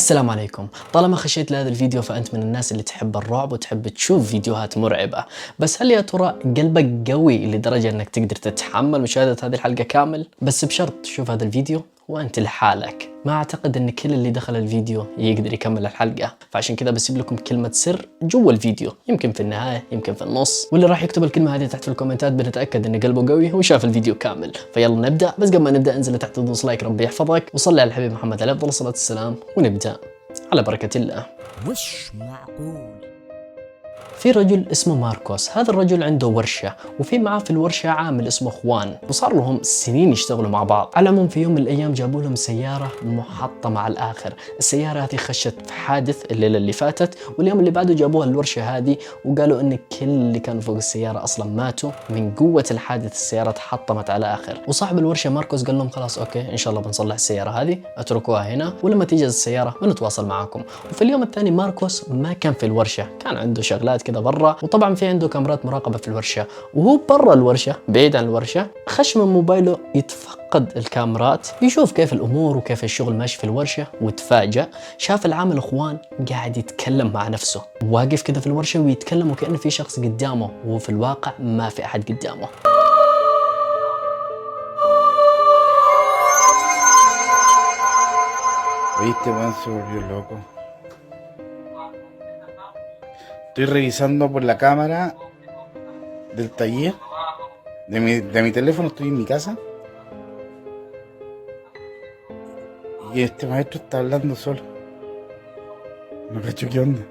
السلام عليكم. طالما خشيت لهذا الفيديو فأنت من الناس اللي تحب الرعب وتحب تشوف فيديوهات مرعبة، بس هل يا ترى قلبك قوي لدرجة انك تقدر تتحمل مشاهدة هذه الحلقة كامل؟ بس بشرط تشوف هذا الفيديو وانت لحالك. ما اعتقد ان كل اللي دخل الفيديو يقدر يكمل الحلقة، فعشان كذا بسيب لكم كلمة سر جوا الفيديو، يمكن في النهاية يمكن في النص، واللي راح يكتب الكلمة هذه تحت في الكومنتات بنتأكد ان قلبه قوي وشاف الفيديو كامل. فيلا نبدأ، بس قبل ما نبدأ انزل تحت ودوس لايك ربي يحفظك، وصلي على الحبيب محمد عليه افضل الصلاة والسلام، ونبدأ على بركة الله. وش معقول؟ في رجل اسمه ماركوس، هذا الرجل عنده ورشة وفي معاه في الورشة عامل اسمه خوان، وصار لهم سنين يشتغلوا مع بعض. على العموم في يوم من الأيام جابوا لهم سيارة محطمة على الآخر، السيارة هذه خشت في حادث الليلة اللي فاتت، واليوم اللي بعده جابوها الورشة هذه وقالوا إن كل اللي كانوا فوق السيارة أصلا ماتوا من قوة الحادث. السيارة تحطمت على آخر، وصاحب الورشة ماركوس قال لهم خلاص أوكي إن شاء الله بنصلح السيارة هذه، اتركوها هنا ولما تيجي السيارة بنتواصل معاكم. وفي اليوم الثاني ماركوس ما كان في الورشة، كان عنده شغلات كذا برا، وطبعا في عنده كاميرات مراقبة في الورشة، وهو برا الورشة بعيد عن الورشة خش من موبايله يتفقد الكاميرات يشوف كيف الأمور وكيف الشغل ماشي في الورشة، وتفاجأ شاف العامل اخوان قاعد يتكلم مع نفسه، واقف كذا في الورشة ويتكلم وكأنه في شخص قدامه، وهو في الواقع ما في أحد قدامه. Oye, este weón se volvió loco. Estoy revisando por la cámara del taller de mi teléfono, estoy en mi casa. Y este maestro está hablando solo. No cacho qué onda.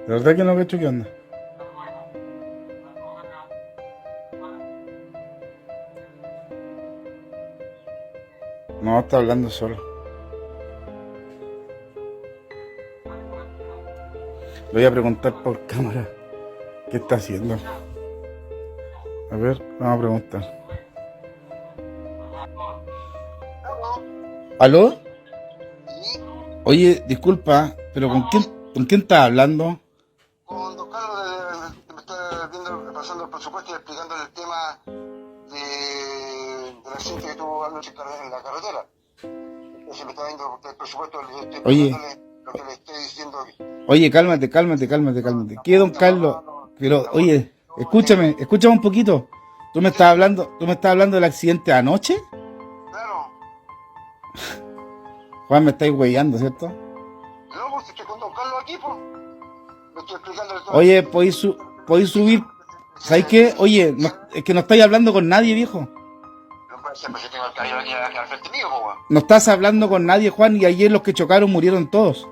De verdad que no cacho qué onda. No, está hablando solo. Le voy a preguntar por cámara qué está haciendo. A ver, vamos a preguntar. ¿Aló? Oye, disculpa, pero ¿con quién estás hablando? Con don Carlos, que me está viendo, pasando el presupuesto y explicándole el tema del accidente que tuvo anoche en la carretera. Entonces me está viendo el presupuesto, le estoy explicándole lo que le estoy diciendo. Oye, cálmate. ¿Qué, don Carlos? Pero, oye, escúchame un poquito. ¿Tú me estás hablando del accidente de anoche? Claro. Juan, me estáis hueveando, ¿cierto? No, pues estoy con don Carlos aquí, pues. Me estoy explicándole todo. Oye, ¿podéis subir? ¿Sabes qué? Oye, es que no estáis hablando con nadie, viejo. No puede ser, pues yo tengo el caballero aquí al frente mío, pues. No estás hablando con nadie, Juan, y ayer los que chocaron murieron todos.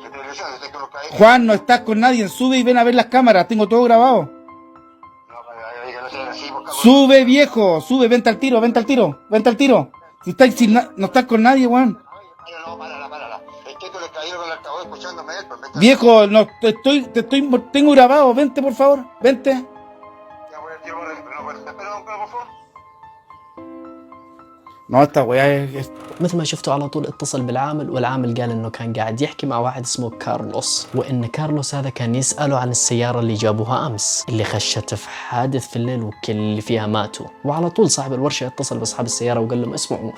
¿Qué te decía? Desde que los cabellos... Juan, no estás con nadie, sube y ven a ver las cámaras, tengo todo grabado. No, que no sea así, pues, Carlos. Sube, viejo, sube, vente al tiro. Si no estás con nadie, Juan. Párala. Estoy con el caballero con el altavoz escuchándome él, pues. Viejo, no, tengo grabado, vente, por favor, vente. Ya voy a tirar por el... Espera, don Carlos, por favor. No, esta weá es... مثل ما شفتوا على طول اتصل بالعامل، والعامل قال انه كان قاعد يحكي مع واحد اسمه كارلوس، وان كارلوس هذا كان يسأله عن السيارة اللي جابوها امس اللي خشت في حادث في الليل وكل اللي فيها ماتوا. وعلى طول صاحب الورشة اتصل باصحاب السيارة وقال لهم اسمعوا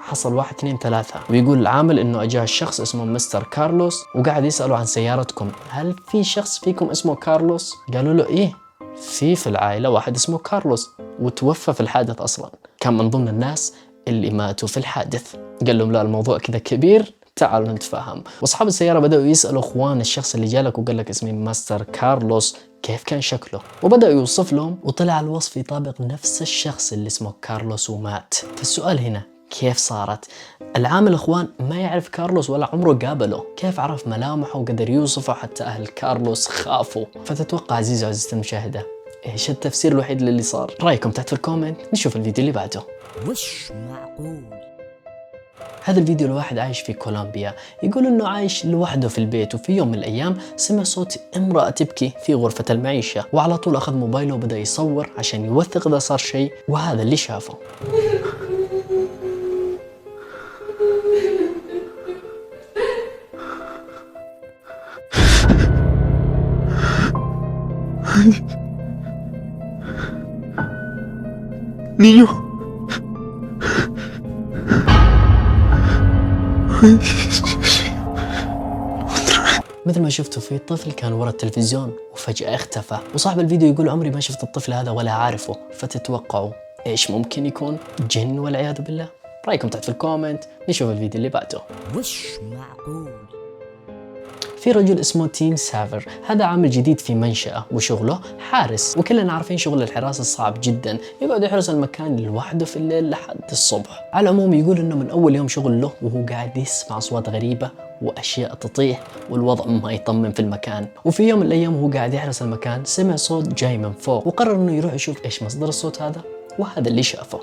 حصل 1 2 3، ويقول العامل انه اجاه الشخص اسمه مستر كارلوس وقاعد يسأله عن سيارتكم، هل في شخص فيكم اسمه كارلوس؟ قالوا له ايه في العائلة واحد اسمه كارلوس وتوفى في الحادث أصلا، كان من ضمن الناس اللي ماتوا في الحادث. قال لهم لا الموضوع كذا كبير، تعالوا نتفاهم. واصحاب السيارة بدأوا يسألوا اخوان الشخص اللي جالك وقال لك اسمي ماستر كارلوس كيف كان شكله، وبدأوا يوصف لهم وطلع الوصف يطابق نفس الشخص اللي اسمه كارلوس ومات. فالسؤال هنا كيف صارت؟ العامل اخوان ما يعرف كارلوس ولا عمره قابله، كيف عرف ملامحه وقدر يوصفه حتى اهل كارلوس خافوا؟ فتتوقع عزيزي وعزيزتي المشاهدة ايش التفسير الوحيد للي صار؟ رايكم تحت في الكومنت، نشوف الفيديو اللي بعده. وش معقول؟ هذا الفيديو لواحد عايش في كولومبيا، يقول انه عايش لوحده في البيت، وفي يوم من الايام سمع صوت امرأة تبكي في غرفة المعيشة، وعلى طول اخذ موبايله وبدأ يصور عشان يوثق اذا صار شيء، وهذا اللي شافه. Niño. مثل ما شفتوا في طفل كان ورا التلفزيون وفجأة اختفى، وصاحب الفيديو يقول عمري ما شفت الطفل هذا ولا عارفه، فتتوقعوا ايش ممكن يكون؟ جن والعياذ بالله؟ رايكم تحت في الكومنت. نشوف الفيديو اللي بعده. مش معقول. في رجل اسمه تيم سافر، هذا عامل جديد في منشأة وشغله حارس، وكلنا عارفين شغل الحراسة صعب جدا، يقعد يحرس المكان لوحده في الليل لحد الصبح. على العموم يقول انه من اول يوم شغل له وهو قاعد يسمع اصوات غريبة واشياء تطيح والوضع ما يطمن في المكان. وفي يوم من الايام وهو قاعد يحرس المكان سمع صوت جاي من فوق، وقرر انه يروح يشوف ايش مصدر الصوت هذا، وهذا اللي شافه.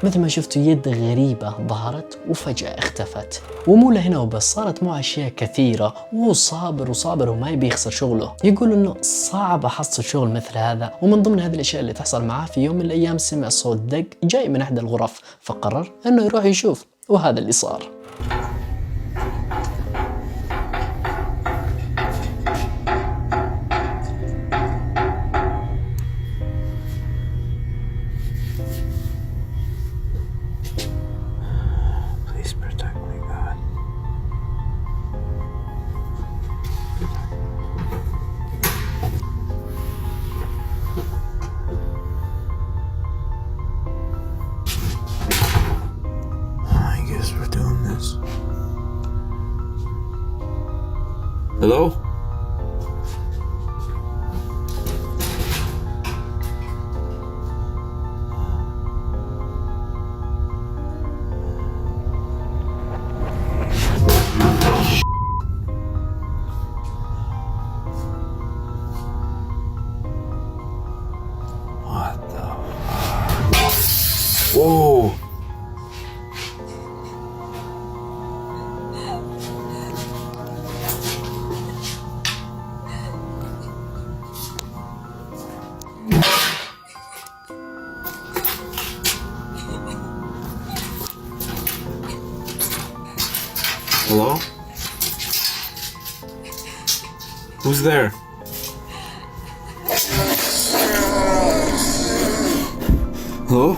مثل ما شفتوا يد غريبة ظهرت وفجأة اختفت، ومو لهنا وبس، صارت معه أشياء كثيرة، وهو صابر وما يبي يخسر شغله. يقول إنه صعب أحصل شغل مثل هذا، ومن ضمن هذه الأشياء اللي تحصل معاه في يوم من الأيام سمع صوت دق جاي من أحد الغرف، فقرر إنه يروح يشوف، وهذا اللي صار. Please protect me, God. I guess we're doing this. Hello? What the fuck? Whoa! Hello? Who's there? Hello?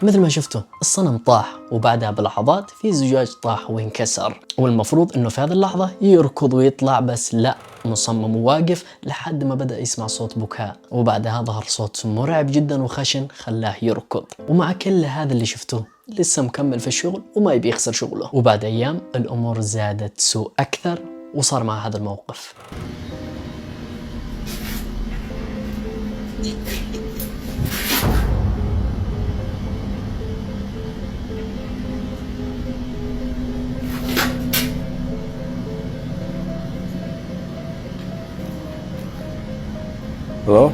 مثل ما شفتوا الصنم طاح، وبعدها بلحظات في زجاج طاح وانكسر، والمفروض انه في هذه اللحظة يركض ويطلع، بس لا، مصمم وواقف لحد ما بدأ يسمع صوت بكاء، وبعدها ظهر صوت مرعب جدا وخشن خلاه يركض. ومع كل هذا اللي شفتوه لسه مكمل في الشغل وما يبي يخسر شغله. وبعد ايام الامور زادت سوء اكثر، وصار مع هذا الموقف. Hello?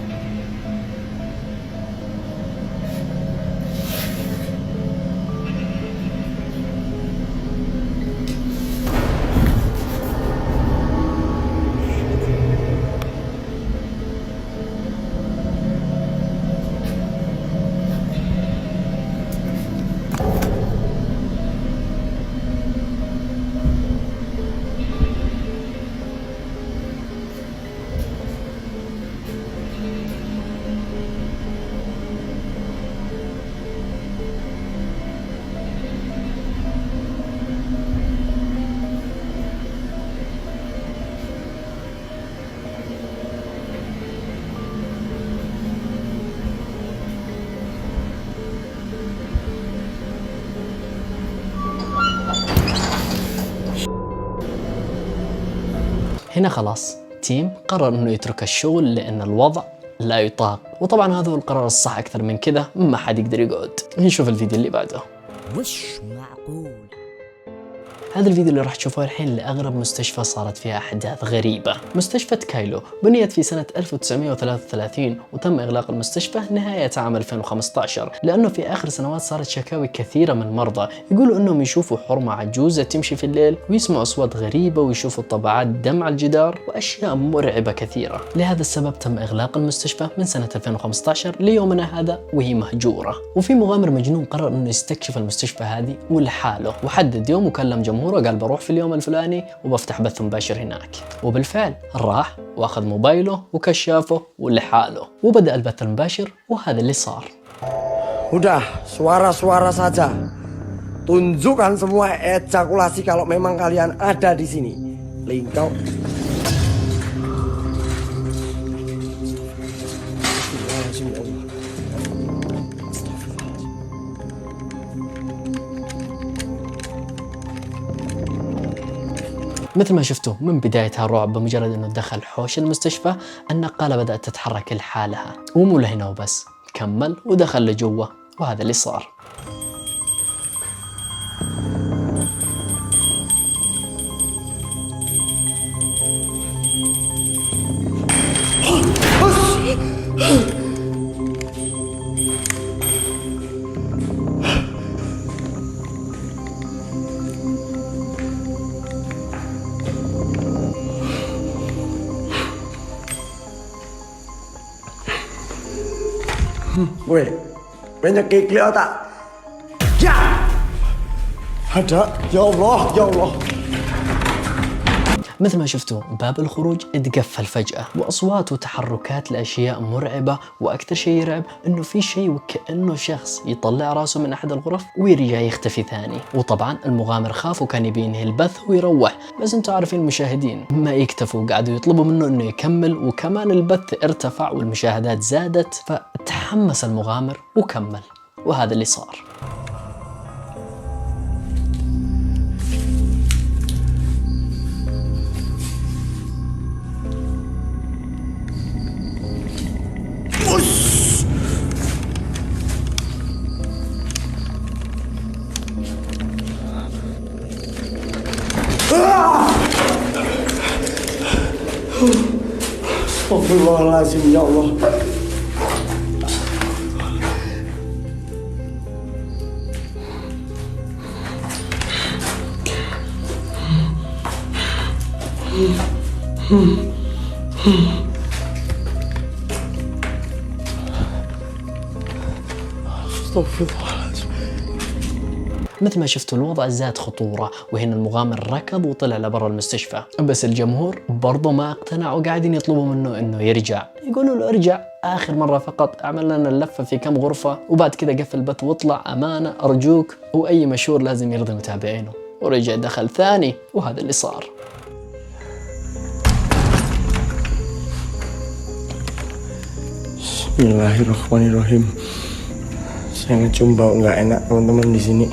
هنا خلاص تيم قرر انه يترك الشغل لان الوضع لا يطاق، وطبعا هذا هو القرار الصح، اكثر من كذا ما حد يقدر يقعد. نشوف الفيديو اللي بعده. مش معقول. هذا الفيديو اللي راح تشوفوه الحين لأغرب مستشفى صارت فيها أحداث غريبة. مستشفى كايلو بنيت في سنة 1933 وتم إغلاق المستشفى نهاية عام 2015 لأنه في آخر سنوات صارت شكاوي كثيرة من مرضى يقولوا أنهم يشوفوا حرمة عجوزة تمشي في الليل ويسمعوا أصوات غريبة ويشوفوا طبعات دم على الجدار وأشياء مرعبة كثيرة. لهذا السبب تم إغلاق المستشفى من سنة 2015 ليومنا هذا وهي مهجورة. وفي مغامر مجنون قرر أنه يستكشف المستشفى هذه ولحاله وحدد يوم وكلم جمهوره قال بروح في اليوم الفلاني وبفتح بث مباشر هناك. وبالفعل راح واخذ موبايله وكشافه ولحاله وبدأ البث المباشر وهذا اللي صار. Udah, suara-suara saja. Tunjukkan semua ejakulasi kalau memang kalian ada di sini. Lingkau. مثل ما شفتوا من بدايتها الرعب بمجرد انه دخل حوش المستشفى النقالة بدأت تتحرك لحالها ومو لهنا وبس، كمل ودخل لجوه وهذا اللي صار. Weh, banyak keklik tak? Ya! Ada, ya Allah, ya Allah. مثل ما شفتوا باب الخروج اتقفل فجأة وأصوات وتحركات لأشياء مرعبة، وأكثر شيء يرعب إنه في شيء وكأنه شخص يطلع راسه من أحد الغرف ويرجع يختفي ثاني. وطبعا المغامر خاف وكان يبي ينهي البث ويروح، بس انتوا عارفين المشاهدين ما يكتفوا قعدوا يطلبوا منه إنه يكمل، وكمان البث ارتفع والمشاهدات زادت فتحمس المغامر وكمل وهذا اللي صار. Astagfirullahaladzim, ya Allah. Astagfirullahaladzim. مثل ما شفتوا الوضع زاد خطورة، وهنا المغامر ركض وطلع لبرا المستشفى، بس الجمهور برضو ما اقتنعوا وقاعدين يطلبوا منه انه يرجع، يقولوا له ارجع آخر مرة فقط، اعمل لنا اللفة في كم غرفة وبعد كذا قفل البث واطلع أمانة أرجوك. وأي مشهور لازم يرضي متابعينه، ورجع دخل ثاني وهذا اللي صار. Bismillahirrahmanirrahim. Saya ngecium bau nggak enak teman-teman di sini.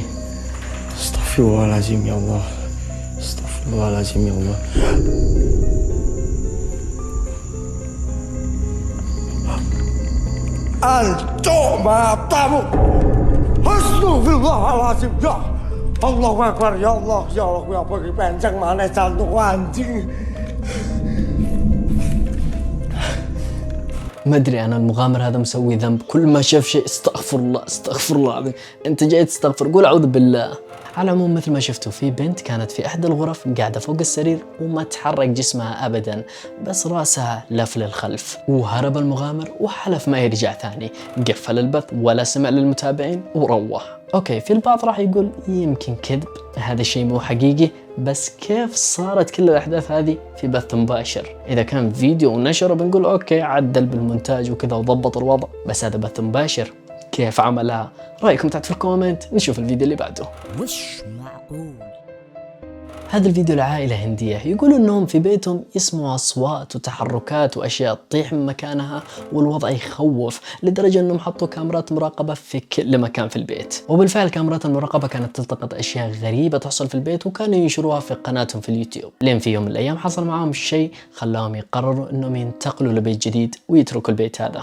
Astagfirullahaladzim ya Allah. Astagfirullahaladzim ya Allah. Ancok matamu. Astagfirullahaladzim ya Allah Akbar ya Allah ya Allah ya pergi penceng mana jantung anjing. ما ادري انا المغامر هذا مسوي ذنب، كل ما شاف شيء استغفر الله استغفر الله العظيم، انت جاي تستغفر قول اعوذ بالله. على العموم مثل ما شفتوا في بنت كانت في احدى الغرف قاعده فوق السرير وما تحرك جسمها ابدا، بس راسها لف للخلف، وهرب المغامر وحلف ما يرجع ثاني، قفل البث ولا سمع للمتابعين وروح. اوكي في البعض راح يقول يمكن كذب، هذا الشيء مو حقيقي، بس كيف صارت كل الاحداث هذه في بث مباشر؟ اذا كان فيديو ونشره بنقول اوكي عدل بالمونتاج وكذا وضبط الوضع، بس هذا بث مباشر كيف عملها؟ رايكم تحت في الكومنت. نشوف الفيديو اللي بعده. مش معقول. هذا الفيديو لعائلة هندية يقولوا انهم في بيتهم يسمعوا اصوات وتحركات واشياء تطيح من مكانها، والوضع يخوف لدرجة انهم حطوا كاميرات مراقبة في كل مكان في البيت. وبالفعل كاميرات المراقبة كانت تلتقط اشياء غريبة تحصل في البيت وكانوا ينشروها في قناتهم في اليوتيوب، لين في يوم من الايام حصل معاهم شيء خلاهم يقرروا انهم ينتقلوا لبيت جديد ويتركوا البيت هذا.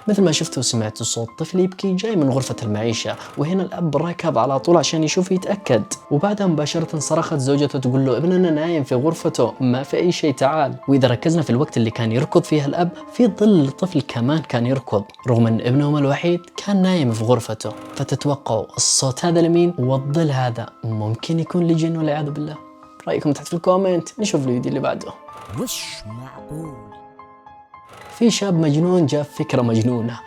مثل ما شفتوا وسمعتوا صوت طفل يبكي جاي من غرفة المعيشة، وهنا الأب ركض على طول عشان يشوف يتأكد، وبعدها مباشرة صرخت زوجته تقول له ابننا نايم في غرفته ما في أي شيء تعال. وإذا ركزنا في الوقت اللي كان يركض فيها الأب في ظل طفل كمان كان يركض رغم أن ابنهم الوحيد كان نايم في غرفته. فتتوقعوا الصوت هذا لمين؟ والظل هذا ممكن يكون لجن والعياذ بالله؟ رأيكم تحت في الكومنت. نشوف الفيديو اللي بعده. مش معقول. في شاب مجنون جاب فكرة مجنونة،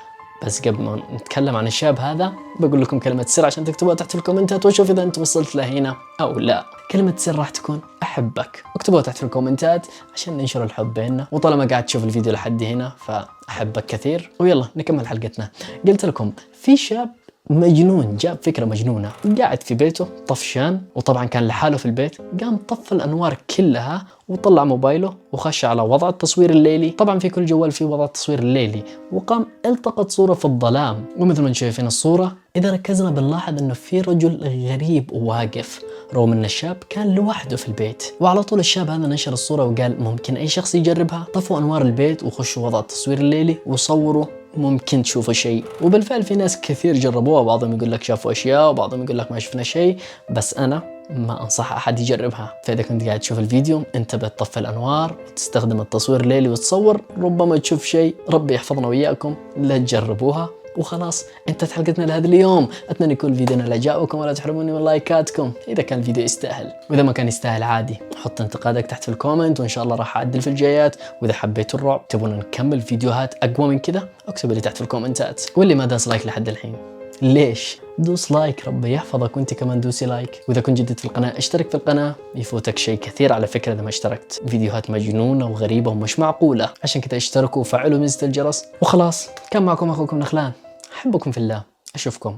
بس قبل ما نتكلم عن الشاب هذا بقول لكم كلمة سر عشان تكتبوها تحت في الكومنتات وشوف إذا أنت وصلت لهنا أو لا. كلمة سر راح تكون أحبك، اكتبوها تحت في الكومنتات عشان ننشر الحب بيننا. وطالما قاعد تشوف الفيديو لحد هنا فأحبك كثير. ويلا نكمل حلقتنا. قلت لكم في شاب مجنون جاب فكرة مجنونة، قاعد في بيته طفشان وطبعا كان لحاله في البيت، قام طفى الأنوار كلها وطلع موبايله وخش على وضع التصوير الليلي. طبعا في كل جوال في وضع التصوير الليلي، وقام التقط صورة في الظلام. ومثل ما شايفين الصورة إذا ركزنا بنلاحظ إنه في رجل غريب واقف رغم إن الشاب كان لوحده في البيت. وعلى طول الشاب هذا نشر الصورة وقال ممكن أي شخص يجربها. طفوا أنوار البيت وخشوا وضع التصوير الليلي وصوروا ممكن تشوفوا شيء. وبالفعل في ناس كثير جربوها، بعضهم يقول لك شافوا أشياء وبعضهم يقول لك ما شفنا شيء، بس أنا ما أنصح أحد يجربها. فإذا كنت قاعد تشوف الفيديو انتبه تطفي الأنوار وتستخدم التصوير الليلي وتصور، ربما تشوف شيء. ربي يحفظنا وإياكم، لا تجربوها. وخلاص انتهت حلقتنا لهذا اليوم. اتمنى يكون الفيديو نال اعجابكم ولا تحرموني من لايكاتكم اذا كان الفيديو يستاهل، واذا ما كان يستاهل عادي حط انتقادك تحت في الكومنت وان شاء الله راح اعدل في الجايات. واذا حبيتوا الرعب تبون نكمل فيديوهات اقوى من كذا اكتبوا لي تحت في الكومنتات. واللي ما داس لايك لحد الحين ليش؟ دوس لايك ربي يحفظك، وانت كمان دوسي لايك. واذا كنت جديد في القناه اشترك في القناه، يفوتك شيء كثير على فكره اذا ما اشتركت. فيديوهات مجنونه وغريبه ومش معقوله، عشان كذا اشتركوا وفعلوا ميزه الجرس. وخلاص كان معكم اخوكم نخلان، أحبكم في الله، أشوفكم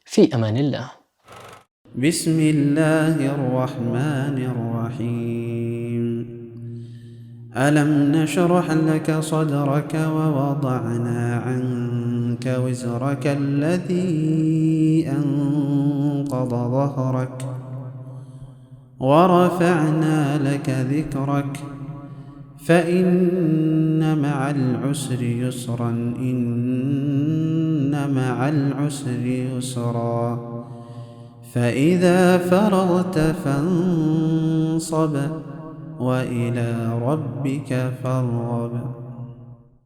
في أمان الله. بسم الله الرحمن الرحيم. ألم نشرح لك صدرك ووضعنا عنك وزرك الذي أنقض ظهرك ورفعنا لك ذكرك فإن مع العسر يسرا إن مع العسر يسرا فإذا فرغت فانصب وإلى ربك فارغب.